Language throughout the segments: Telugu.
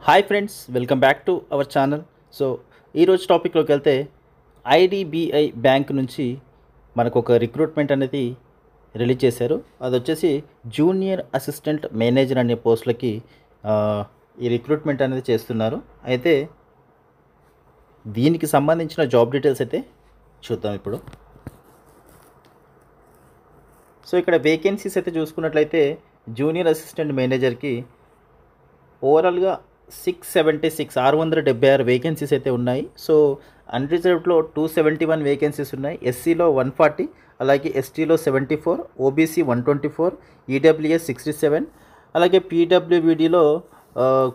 Hi friends, welcome back to our channel. So ఈరోజు టాపిక్లోకి వెళ్తే ఐడిబిఐ బ్యాంక్ నుంచి మనకు ఒక రిక్రూట్మెంట్ అనేది రిలీజ్ చేశారు. అది వచ్చేసి జూనియర్ అసిస్టెంట్ మేనేజర్ అనే పోస్టులకి ఆ, ఈ రిక్రూట్మెంట్ అనేది చేస్తున్నారు. అయితే దీనికి సంబంధించిన జాబ్ డీటెయిల్స్ అయితే చూద్దాం ఇప్పుడు. సో ఇక్కడ వేకెన్సీస్ అయితే చూసుకున్నట్లయితే జూనియర్ అసిస్టెంట్ మేనేజర్కి ఓవరాల్గా 676 వేకెన్సీస్ అయితే ఉన్నాయి. సో అన్రిజర్వ్డ్లో 271 వేకెన్సీస్ ఉన్నాయి. ఎస్సీలో 140, అలాగే ఎస్టీలో 74, ఓబీసీ 124, ఈడబ్ల్యూఎస్ 67, అలాగే పీడబ్ల్యూబీడీలో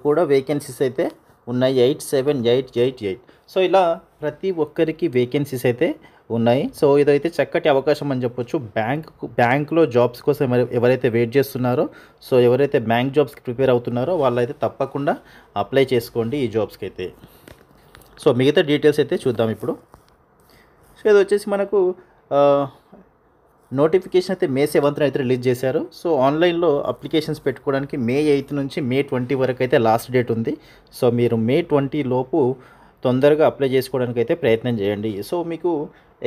కూడా వేకెన్సీస్ అయితే ఉన్నాయి 87888. సో ఇలా ప్రతి ఒక్కరికి వేకెన్సీస్ అయితే ఉన్నాయి. సో ఇదైతే చక్కటి అవకాశం అని చెప్పొచ్చు. బ్యాంకులో జాబ్స్ కోసం ఎవరైతే వెయిట్ చేస్తున్నారో, సో ఎవరైతే బ్యాంక్ జాబ్స్కి ప్రిపేర్ అవుతున్నారో వాళ్ళైతే తప్పకుండా అప్లై చేసుకోండి ఈ జాబ్స్కి అయితే. సో మిగతా డీటెయిల్స్ అయితే చూద్దాం ఇప్పుడు. సో ఇది వచ్చేసి మనకు నోటిఫికేషన్ అయితే May 7th అయితే రిలీజ్ చేశారు. సో ఆన్లైన్లో అప్లికేషన్స్ పెట్టుకోవడానికి May 8 నుంచి May 20 వరకు అయితే లాస్ట్ డేట్ ఉంది. సో మీరు May 20 లోపు తొందరగా అప్లై చేసుకోవడానికి అయితే ప్రయత్నం చేయండి. సో మీకు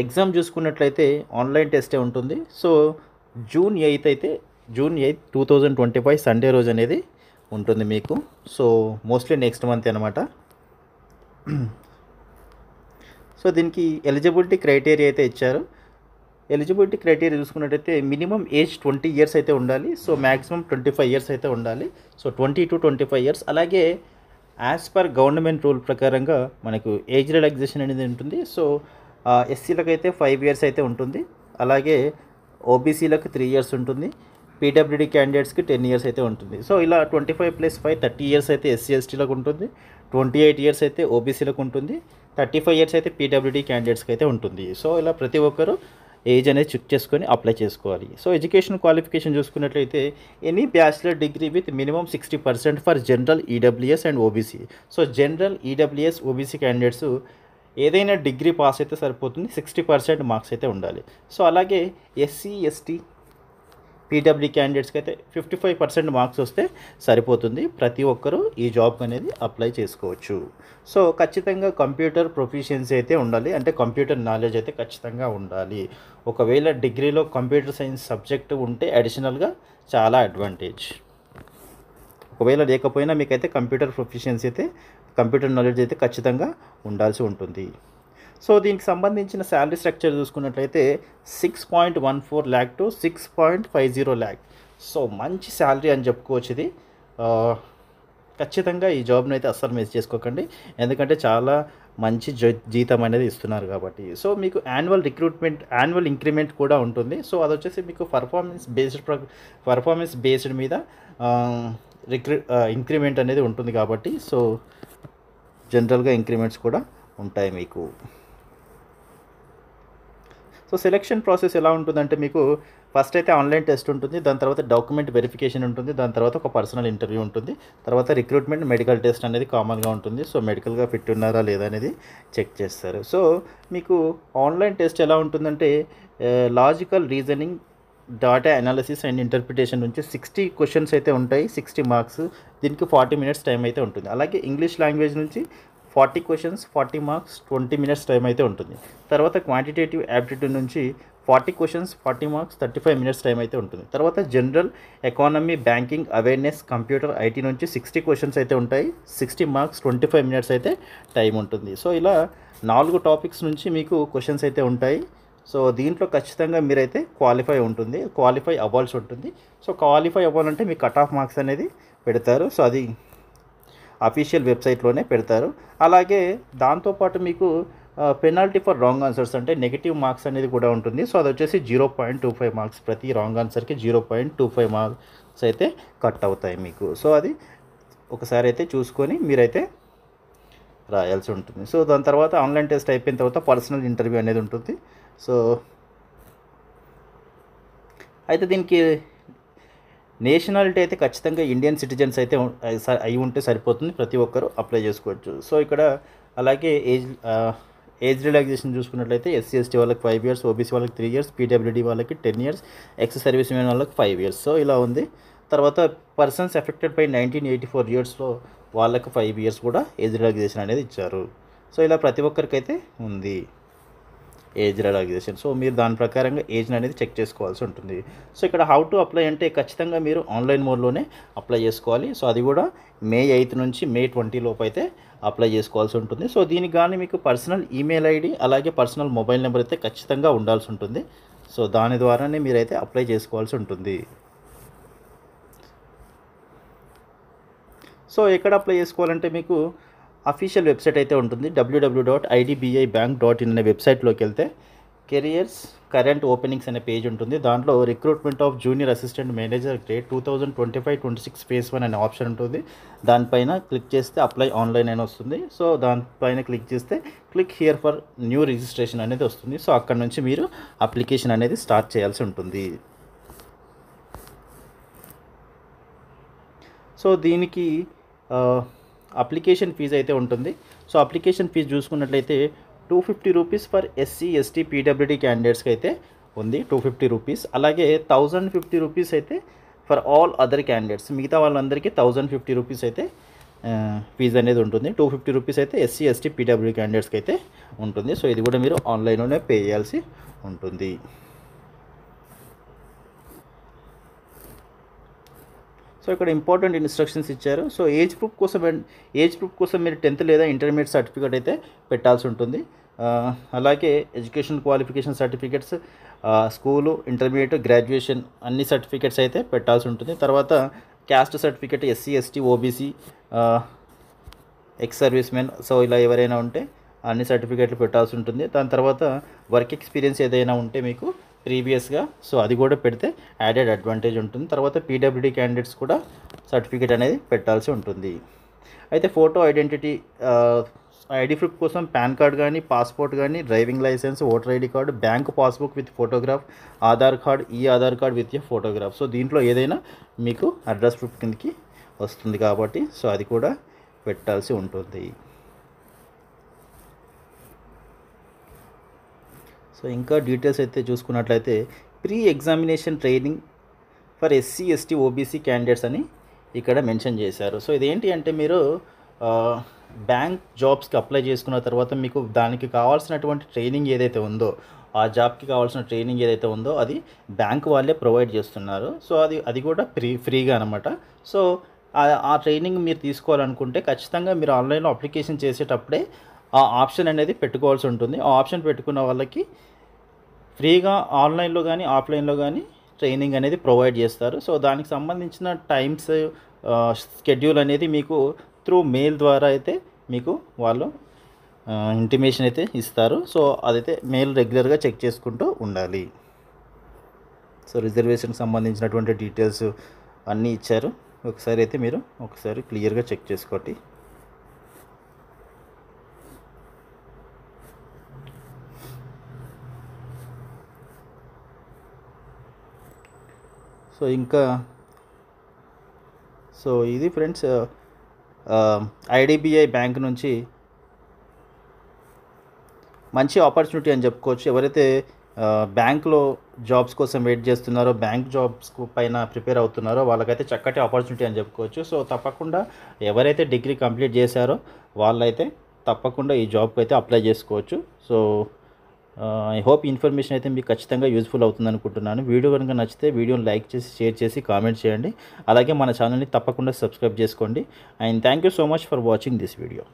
ఎగ్జామ్ చూసుకున్నట్లయితే ఆన్లైన్ టెస్టే ఉంటుంది. సో June 8 2025 సండే రోజు అనేది ఉంటుంది మీకు. సో మోస్ట్లీ నెక్స్ట్ మంత్ అనమాట. సో దీనికి ఎలిజిబిలిటీ క్రైటీరియా అయితే ఇచ్చారు. ఎలిజిబిలిటీ క్రైటీరియా చూసుకున్నట్టయితే మినిమం ఏజ్ 20 ఇయర్స్ అయితే ఉండాలి. సో మ్యాక్సిమం 25 ఇయర్స్ అయితే ఉండాలి. So 20 to 25 years. అలాగే యాజ్ పర్ గవర్నమెంట్ రూల్ ప్రకారంగా మనకు ఏజ్ రిలాక్సేషన్ అనేది ఉంటుంది. సో ఎస్సీలకు అయితే 5 ఇయర్స్ అయితే ఉంటుంది. అలాగే ఓబీసీలకు 3 ఇయర్స్ ఉంటుంది. పీడబ్ల్యూడీ క్యాండిడేట్స్కి 10 ఇయర్స్ అయితే ఉంటుంది. సో ఇలా 25 + 5 30 ఇయర్స్ అయితే ఎస్సీ ఎస్టీలకు ఉంటుంది. 28 ఇయర్స్ అయితే ఓబీసీలకు ఉంటుంది. 35 ఇయర్స్ అయితే పీడబ్ల్యూడీ క్యాండిడేట్స్కి అయితే ఉంటుంది. సో ఇలా ప్రతి ఒక్కరు ఏజ్ అనేది చెక్ చేసుకొని అప్లై చేసుకోవాలి. సో ఎడ్యుకేషన్ క్వాలిఫికేషన్ చూసుకున్నట్లయితే any bachelor degree with minimum 60% for general EWS and OBC. So general EWS OBC candidates ఏదైనా డిగ్రీ పాస్ అయితే సరిపోతుంది. 60% మార్క్స్ అయితే ఉండాలి. సో అలాగే ఎస్సీ ఎస్టీ పీడబ్ల్యూ క్యాండిడేట్స్కి అయితే 55% మార్క్స్ వస్తే సరిపోతుంది. ప్రతి ఒక్కరూ ఈ జాబ్ అనేది అప్లై చేసుకోవచ్చు. సో ఖచ్చితంగా కంప్యూటర్ ప్రొఫిషియన్సీ అయితే ఉండాలి. అంటే కంప్యూటర్ నాలెడ్జ్ అయితే ఖచ్చితంగా ఉండాలి. ఒకవేళ డిగ్రీలో కంప్యూటర్ సైన్స్ సబ్జెక్ట్ ఉంటే అడిషనల్గా చాలా అడ్వాంటేజ్. ఒకవేళ లేకపోయినా మీకైతే కంప్యూటర్ ప్రొఫిషియన్సీ అయితే, కంప్యూటర్ నాలెడ్జ్ అయితే ఖచ్చితంగా ఉండాల్సి ఉంటుంది. సో దీనికి సంబంధించిన శాలరీ స్ట్రక్చర్ చూసుకున్నట్లయితే 6.14 lakh to 6.50 lakh. సో మంచి శాలరీ అని చెప్పుకోవచ్చు ఇది. ఖచ్చితంగా ఈ జాబ్ని అయితే అస్సలు మిస్ చేసుకోకండి. ఎందుకంటే చాలా మంచి జీతం అనేది ఇస్తున్నారు కాబట్టి. సో మీకు యాన్యువల్ ఇంక్రిమెంట్ కూడా ఉంటుంది. సో అది వచ్చేసి మీకు పర్ఫార్మెన్స్ బేస్డ్ మీద ఇంక్రిమెంట్ అనేది ఉంటుంది కాబట్టి. సో జనరల్గా ఇంక్రిమెంట్స్ కూడా ఉంటాయి మీకు. సో సెలెక్షన్ ప్రాసెస్ ఎలా ఉంటుందంటే మీకు ఫస్ట్ అయితే ఆన్లైన్ టెస్ట్ ఉంటుంది. దాని తర్వాత డాక్యుమెంట్ వెరిఫికేషన్ ఉంటుంది. దాని తర్వాత ఒక పర్సనల్ ఇంటర్వ్యూ ఉంటుంది. తర్వాత రిక్రూట్మెంట్ మెడికల్ టెస్ట్ అనేది కామన్గా ఉంటుంది. సో మెడికల్గా ఫిట్ ఉన్నారా లేదా అనేది చెక్ చేస్తారు. సో మీకు ఆన్లైన్ టెస్ట్ ఎలా ఉంటుందంటే logical reasoning, data analysis and interpretation నుంచి 60 క్వశ్చన్స్ అయితే ఉంటాయి. 60 మార్క్స్. దీనికి 40 minutes టైం అయితే ఉంటుంది. అలాగే ఇంగ్లీష్ లాంగ్వేజ్ నుంచి 40 క్వశ్చన్స్, 40 మార్క్స్, 20 minutes టైం అయితే ఉంటుంది. తర్వాత క్వాంటిటేటివ్ యాప్టిట్యూడ్ నుంచి 40 క్వశ్చన్స్, 40 మార్క్స్, 35 minutes టైం అయితే ఉంటుంది. తర్వాత general economy, banking, awareness, computer, IT నుంచి 60 క్వశ్చన్స్ అయితే ఉంటాయి. 60 మార్క్స్, 25 minutes అయితే టైం ఉంటుంది. సో ఇలా 4 టాపిక్స్ నుంచి మీకు క్వశ్చన్స్ అయితే ఉంటాయి. సో దీంట్లో ఖచ్చితంగా మీరైతే క్వాలిఫై అవ్వాల్సి ఉంటుంది. సో క్వాలిఫై అవ్వాలంటే మీ కట్ ఆఫ్ మార్క్స్ అనేది పెడతారు. సో అది అఫీషియల్ వెబ్సైట్లోనే పెడతారు. అలాగే దాంతోపాటు మీకు పెనాల్టీ ఫర్ రాంగ్ ఆన్సర్స్ అంటే నెగిటివ్ మార్క్స్ అనేది కూడా ఉంటుంది. సో అది వచ్చేసి 0.25 మార్క్స్. ప్రతి రాంగ్ ఆన్సర్కి 0.25 మార్క్స్ అయితే కట్ అవుతాయి మీకు. సో అది ఒకసారి అయితే చూసుకొని మీరైతే రాయాల్సి ఉంటుంది. సో దాని తర్వాత ఆన్లైన్ టెస్ట్ అయిపోయిన తర్వాత పర్సనల్ ఇంటర్వ్యూ అనేది ఉంటుంది. సో అయితే దీనికి నేషనాలిటీ అయితే ఖచ్చితంగా ఇండియన్ సిటిజన్స్ అయితే అయి ఉంటే సరిపోతుంది. ప్రతి ఒక్కరూ అప్లై చేసుకోవచ్చు. సో ఇక్కడ అలాగే ఏజ్ రిలాక్సేషన్ చూసుకున్నట్లయితే ఎస్సీ ఎస్టీ వాళ్ళకి 5 years, ఓబీసీ వాళ్ళకి 3 years, పీడబ్ల్యూడీ వాళ్ళకి 10 years, ఎక్స్ సర్వీస్ మెన్ వాళ్ళకి 5 years. సో ఇలా ఉంది. తర్వాత పర్సన్స్ ఎఫెక్టెడ్ బై 1984 yearsలో వాళ్ళకి 5 ఇయర్స్ కూడా ఏజ్ రిలాక్సేషన్ అనేది ఇచ్చారు. సో ఇలా ప్రతి ఒక్కరికైతే ఉంది ఏజ్ రిలాక్సేషన్. సో మీరు దాని ప్రకారంగా ఏజ్ని అనేది చెక్ చేసుకోవాల్సి ఉంటుంది. సో ఇక్కడ హౌ టు అప్లై అంటే ఖచ్చితంగా మీరు ఆన్లైన్ మోడ్లోనే అప్లై చేసుకోవాలి. సో అది కూడా May 8 నుంచి May 20 లోపు అయితే అప్లై చేసుకోవాల్సి ఉంటుంది. సో దీనికి కానీ మీకు పర్సనల్ ఈమెయిల్ ఐడి అలాగే పర్సనల్ మొబైల్ నెంబర్ అయితే ఖచ్చితంగా ఉండాల్సి ఉంటుంది. సో దాని ద్వారానే మీరైతే అప్లై చేసుకోవాల్సి ఉంటుంది. సో ఎక్కడ అప్లై చేసుకోవాలంటే మీకు అఫీషియల్ వెబ్సైట్ అయితే ఉంటుంది. www.idbibank.in అనే వెబ్సైట్లోకి వెళ్తే కెరియర్స్ కరెంట్ ఓపెనింగ్స్ అనే పేజ్ ఉంటుంది. దాంట్లో recruitment of junior assistant manager grade 2025-26 phase 1 అనే ఆప్షన్ ఉంటుంది. దానిపైన క్లిక్ చేస్తే అప్లై ఆన్లైన్ అని వస్తుంది. సో దానిపైన క్లిక్ చేస్తే click here for new registration అనేది వస్తుంది. సో అక్కడ నుంచి మీరు అప్లికేషన్ అనేది స్టార్ట్ చేయాల్సి ఉంటుంది. సో దీనికి అప్లికేషన్ ఫీజు అయితే ఉంటుంది. సో అప్లికేషన్ ఫీజు చూసుకున్నట్లయితే 250 rupees for SC ST PWD క్యాండిడేట్స్కి అయితే ఉంది 250 రూపీస్. అలాగే 1050 రూపీస్ అయితే ఫర్ ఆల్ అదర్ క్యాండిడేట్స్, మిగతా వాళ్ళందరికీ 1050 రూపీస్ అయితే ఫీజు అనేది ఉంటుంది. 250 రూపీస్ అయితే SC ST PWD క్యాండిడేట్స్కి అయితే ఉంటుంది. సో ఇది కూడా మీరు ఆన్లైన్లోనే పే చేయాల్సి ఉంటుంది. సో ఇక్కడ ఇంపార్టెంట్ ఇన్స్ట్రక్షన్స్ ఇచ్చారు. సో ఏజ్ ప్రూఫ్ కోసం మీరు 10th లేదా ఇంటర్మీడియట్ సర్టిఫికేట్ అయితే పెట్టాల్సి ఉంటుంది. అలాగే education qualification certificates, school, intermediate, graduation అన్ని సర్టిఫికేట్స్ అయితే పెట్టాల్సి ఉంటుంది. తర్వాత caste certificate SC ST OBC ex service men, so ఇలా ఎవరైనా ఉంటే అన్ని సర్టిఫికేట్లు పెట్టాల్సి ఉంటుంది. దాని తర్వాత వర్క్ ఎక్స్పీరియన్స్ ఏదైనా ఉంటే మీకు ప్రీవియస్గా, సో అది కూడా పెడితే యాడెడ్ అడ్వాంటేజ్ ఉంటుంది. తర్వాత PWD క్యాండిడేట్స్ కూడా సర్టిఫికేట్ అనేది పెట్టాల్సి ఉంటుంది. అయితే ఫోటో ఐడెంటిటీ ఐడి ప్రూఫ్ కోసం పాన్ కార్డ్ కానీ, పాస్పోర్ట్ కానీ, driving licence, voter ID card, bank passbook with photograph, Aadhaar card, Aadhaar card with photograph. So దీంట్లో ఏదైనా మీకు అడ్రస్ ప్రూఫ్ కిందకి వస్తుంది కాబట్టి సో అది కూడా పెట్టాల్సి ఉంటుంది. సో ఇంకా డీటెయిల్స్ అయితే చూసుకున్నట్లయితే pre examination training for SC ST OBC candidates అని ఇక్కడ మెన్షన్ చేశారు. సో ఇదేంటి అంటే మీరు బ్యాంక్ జాబ్స్కి అప్లై చేసుకున్న తర్వాత మీకు దానికి కావాల్సినటువంటి ట్రైనింగ్ ఏదైతే ఉందో, ఆ జాబ్కి కావాల్సిన ట్రైనింగ్ ఏదైతే ఉందో అది బ్యాంక్ వాళ్ళే ప్రొవైడ్ చేస్తున్నారు. సో అది కూడా ఫ్రీగా అనమాట. సో ఆ ట్రైనింగ్ మీరు తీసుకోవాలనుకుంటే ఖచ్చితంగా మీరు ఆన్లైన్లో అప్లికేషన్ చేసేటప్పుడే ఆ ఆప్షన్ అనేది పెట్టుకోవాల్సి ఉంటుంది. ఆ ఆప్షన్ పెట్టుకున్న వాళ్ళకి ఫ్రీగా ఆన్లైన్లో కానీ ఆఫ్లైన్లో కానీ ట్రైనింగ్ అనేది ప్రొవైడ్ చేస్తారు. సో దానికి సంబంధించిన టైమ్స్ షెడ్యూల్ అనేది మీకు త్రూ మెయిల్ ద్వారా అయితే మీకు వాళ్ళు ఇంటిమేషన్ అయితే ఇస్తారు. సో అదైతే మెయిల్ రెగ్యులర్గా చెక్ చేసుకుంటూ ఉండాలి. సో రిజర్వేషన్కి సంబంధించినటువంటి డీటెయిల్స్ అన్నీ ఇచ్చారు. ఒకసారి అయితే మీరు ఒకసారి క్లియర్గా చెక్ చేసుకోండి. సో ఇది ఫ్రెండ్స్ IDBI బ్యాంక్ నుంచి మంచి ఆపర్చునిటీ అని చెప్పుకోవచ్చు. ఎవరైతే బ్యాంక్లో జాబ్స్ కోసం వెయిట్ చేస్తున్నారో, బ్యాంక్ జాబ్స్ పైన ప్రిపేర్ అవుతున్నారో వాళ్ళకైతే చక్కటి ఆపర్చునిటీ అని చెప్పుకోవచ్చు. సో తప్పకుండా ఎవరైతే డిగ్రీ కంప్లీట్ చేశారో వాళ్ళైతే తప్పకుండా ఈ జాబ్కి అయితే అప్లై చేసుకోవచ్చు. సో ఐ హోప్ ఇన్ఫర్మేషన్ అయితే మీకు ఖచ్చితంగా యూజ్ఫుల్ అవుతుంది అనుకుంటున్నాను. వీడియో కనుక నచ్చితే వీడియోని లైక్ చేసి, షేర్ చేసి, కామెంట్ చేయండి. అలాగే మన ఛానల్ని తప్పకుండా సబ్స్క్రైబ్ చేసుకోండి. And thank you so much for watching this video.